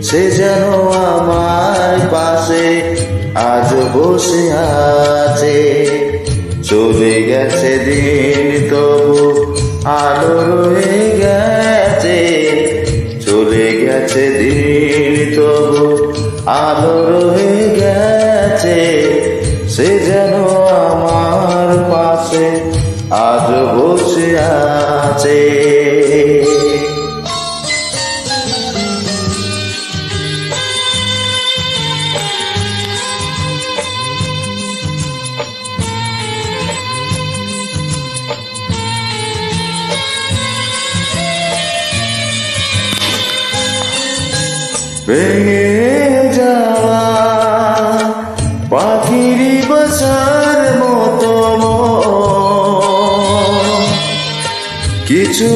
সে যেন আমার পাশে আজ বসে আছে। চলে গেছে দিন তবু আলো রয়ে গেছে, চলে গেছে দিন তবু আলো রয়ে গেছে। সে যেন আমার পাশে আজ বসে আছে। ভেঙে যাওয়া পাখির বাসার মতো কিছু